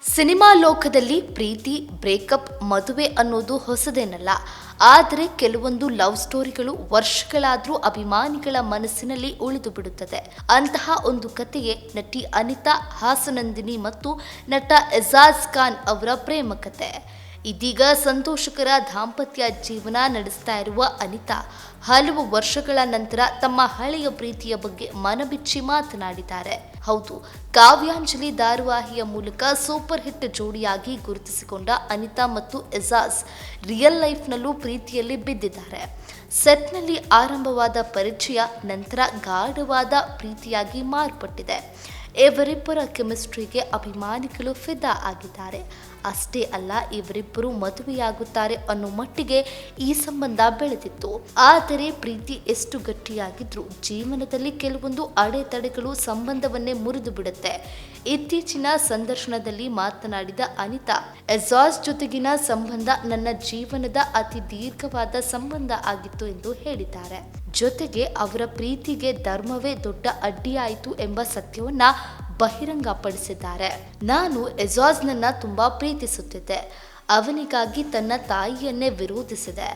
Cinema ಲೋಕದಲ್ಲಿ ಪ್ರೀತಿ, breakup, ಮದುವೆ ಅನ್ನೋದು ಹೊಸದೇನಲ್ಲ. ಆದರೆ ಕೆಲವೊಂದು ಲವ್ ಸ್ಟೋರಿಗಳು ವರ್ಷಗಳಾದರೂ ಅಭಿಮಾನಿಗಳ ಮನಸ್ಸಿನಲ್ಲಿ ಉಳಿದು ಬಿಡುತ್ತದೆ. ಅಂತಹ ಒಂದು ಕಥೆಯೇ ನಟಿ ಅನಿತಾ ಹಾಸನಂದಿನಿ ಮತ್ತು ನಟ ಎಜಾಜ್ ಖಾನ್ ಅವರ ಪ್ರೇಮ ಕಥೆ. ಇದೀಗ ಸಂತೋಷಕರ ದಾಂಪತ್ಯ ಜೀವನ ನಡೆಸ್ತಾ ಇರುವ ಅನಿತಾ ಹಲವು ವರ್ಷಗಳ ನಂತರ ತಮ್ಮ ಹಳೆಯ ಪ್ರೀತಿಯ ಬಗ್ಗೆ ಮನಬಿಚ್ಚಿ ಮಾತನಾಡಿದ್ದಾರೆ. ಹೌದು, ಕಾವ್ಯಾಂಜಲಿ ಧಾರಾವಾಹಿಯ ಮೂಲಕ ಸೂಪರ್ ಹಿಟ್ ಜೋಡಿಯಾಗಿ ಗುರುತಿಸಿಕೊಂಡ ಅನಿತಾ ಮತ್ತು ಎಜಾಜ್ ರಿಯಲ್ ಲೈಫ್ನಲ್ಲೂ ಪ್ರೀತಿಯಲ್ಲಿ ಬಿದ್ದಿದ್ದಾರೆ. ಸೆಟ್ನಲ್ಲಿ ಆರಂಭವಾದ ಪರಿಚಯ ನಂತರ ಗಾಢವಾದ ಪ್ರೀತಿಯಾಗಿ ಮಾರ್ಪಟ್ಟಿದೆ. ಇವರಿಬ್ಬರ ಕೆಮಿಸ್ಟ್ರಿಗೆ ಅಭಿಮಾನಿಗಳು ಫಿದಾ ಆಗಿದ್ದಾರೆ. ಅಷ್ಟೇ ಅಲ್ಲ, ಇವರಿಬ್ಬರು ಮದುವೆಯಾಗುತ್ತಾರೆ ಅನ್ನೋ ಮಟ್ಟಿಗೆ ಈ ಸಂಬಂಧ ಬೆಳೆದಿತ್ತು. ಆದರೆ ಪ್ರೀತಿ ಎಷ್ಟು ಗಟ್ಟಿಯಾಗಿದ್ರೂ ಜೀವನದಲ್ಲಿ ಕೆಲವೊಂದು ಅಡೆತಡೆಗಳು ಸಂಬಂಧವನ್ನೇ ಮುರಿದು ಬಿಡುತ್ತೆ. ಇತ್ತೀಚಿನ ಸಂದರ್ಶನದಲ್ಲಿ ಮಾತನಾಡಿದ ಅನಿತಾ, ಎಜಾಜ್ ಜೊತೆಗಿನ ಸಂಬಂಧ ನನ್ನ ಜೀವನದ ಅತಿ ದೀರ್ಘವಾದ ಸಂಬಂಧ ಆಗಿತ್ತು ಎಂದು ಹೇಳಿದ್ದಾರೆ. ಜೊತೆಗೆ ಅವರ ಪ್ರೀತಿಗೆ ಧರ್ಮವೇ ದೊಡ್ಡ ಅಡ್ಡಿಯಾಯಿತು ಎಂಬ ಸತ್ಯವನ್ನ ಬಹಿರಂಗಪಡಿಸಿದ್ದಾರೆ. ನಾನು ಎಜಾಜ್ನನ್ನ ತುಂಬಾ ಪ್ರೀತಿಸುತ್ತಿದ್ದೆ. ಅವನಿಗಾಗಿ ತನ್ನ ತಾಯಿಯನ್ನೇ ವಿರೋಧಿಸಿದೆ.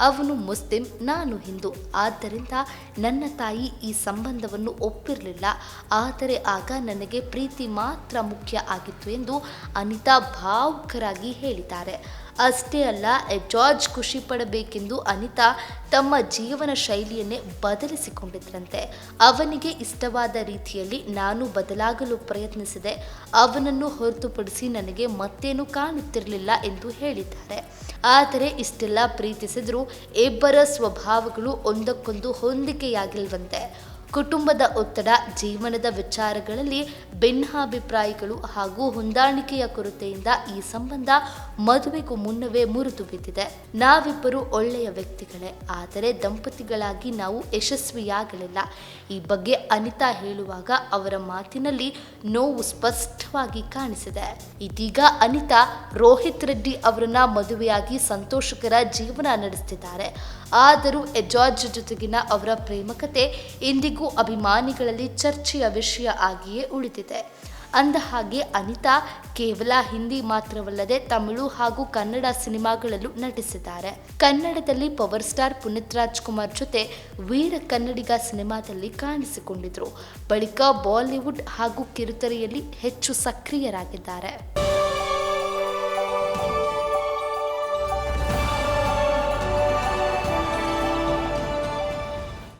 ಅವನು ಮುಸ್ಲಿಂ, ನಾನು ಹಿಂದೂ. ಆದ್ದರಿಂದ ನನ್ನ ತಾಯಿ ಈ ಸಂಬಂಧವನ್ನು ಒಪ್ಪಿರಲಿಲ್ಲ. ಆದರೆ ಆಗ ನನಗೆ ಪ್ರೀತಿ ಮಾತ್ರ ಮುಖ್ಯ ಆಗಿತ್ತು ಎಂದು ಅನಿತಾ ಭಾವುಕರಾಗಿ ಹೇಳಿದ್ದಾರೆ. ಅಷ್ಟೇ ಅಲ್ಲ, ಎಜಾಜ್ ಖುಷಿ ಪಡಬೇಕೆಂದು ಅನಿತಾ ತಮ್ಮ ಜೀವನ ಶೈಲಿಯನ್ನೇ ಬದಲಿಸಿಕೊಂಡಿದ್ರಂತೆ. ಅವನಿಗೆ ಇಷ್ಟವಾದ ರೀತಿಯಲ್ಲಿ ನಾನು ಬದಲಾಗಲು ಪ್ರಯತ್ನಿಸಿದೆ. ಅವನನ್ನು ಹೊರತುಪಡಿಸಿ ನನಗೆ ಮತ್ತೇನು ಕಾಣುತ್ತಿರಲಿಲ್ಲ ಎಂದು ಹೇಳಿದ್ದಾರೆ. ಆದರೆ ಇಷ್ಟೆಲ್ಲ ಪ್ರೀತಿಸಿದರೂ ಇಬ್ಬರ ಸ್ವಭಾವಗಳು ಒಂದಕ್ಕೊಂದು ಹೊಂದಿಕೆಯಾಗಿಲ್ವಂತೆ. ಕುಟುಂಬದ ಒತ್ತಡ, ಜೀವನದ ವಿಚಾರಗಳಲ್ಲಿ ಭಿನ್ನಾಭಿಪ್ರಾಯಗಳು ಹಾಗೂ ಹೊಂದಾಣಿಕೆಯ ಕೊರತೆಯಿಂದ ಈ ಸಂಬಂಧ ಮದುವೆಗೂ ಮುನ್ನವೇ ಮುರಿದು ಬಿದ್ದಿದೆ. ನಾವಿಬ್ಬರು ಒಳ್ಳೆಯ ವ್ಯಕ್ತಿಗಳೇ, ಆದರೆ ದಂಪತಿಗಳಾಗಿ ನಾವು ಯಶಸ್ವಿಯಾಗಲಿಲ್ಲ. ಈ ಬಗ್ಗೆ ಅನಿತಾ ಹೇಳುವಾಗ ಅವರ ಮಾತಿನಲ್ಲಿ ನೋವು ಸ್ಪಷ್ಟವಾಗಿ ಕಾಣಿಸಿದೆ. ಇದೀಗ ಅನಿತಾ ರೋಹಿತ್ ರೆಡ್ಡಿ ಅವರನ್ನ ಮದುವೆಯಾಗಿ ಸಂತೋಷಕರ ಜೀವನ ನಡೆಸುತ್ತಿದ್ದಾರೆ. ಆದರೂ ಎಜಾಜ್ ಜೊತೆಗಿನ ಅವರ ಪ್ರೇಮ ಕಥೆ ಇಂದಿಗೂ ಅಭಿಮಾನಿಗಳಲ್ಲಿ ಚರ್ಚೆಯ ವಿಷಯ ಆಗಿಯೇ ಉಳಿದಿದೆ. ಅಂದಹಾಗೆ ಅನಿತಾ ಕೇವಲ ಹಿಂದಿ ಮಾತ್ರವಲ್ಲದೆ ತಮಿಳು ಹಾಗೂ ಕನ್ನಡ ಸಿನಿಮಾಗಳಲ್ಲೂ ನಟಿಸಿದ್ದಾರೆ. ಕನ್ನಡದಲ್ಲಿ ಪವರ್ ಸ್ಟಾರ್ ಪುನೀತ್ ರಾಜ್ಕುಮಾರ್ ಜೊತೆ ವೀರ ಕನ್ನಡಿಗ ಸಿನಿಮಾದಲ್ಲಿ ಕಾಣಿಸಿಕೊಂಡಿದ್ರು. ಬಳಿಕ ಬಾಲಿವುಡ್ ಹಾಗೂ ಕಿರುತೆರೆಯಲ್ಲಿ ಹೆಚ್ಚು ಸಕ್ರಿಯರಾಗಿದ್ದಾರೆ.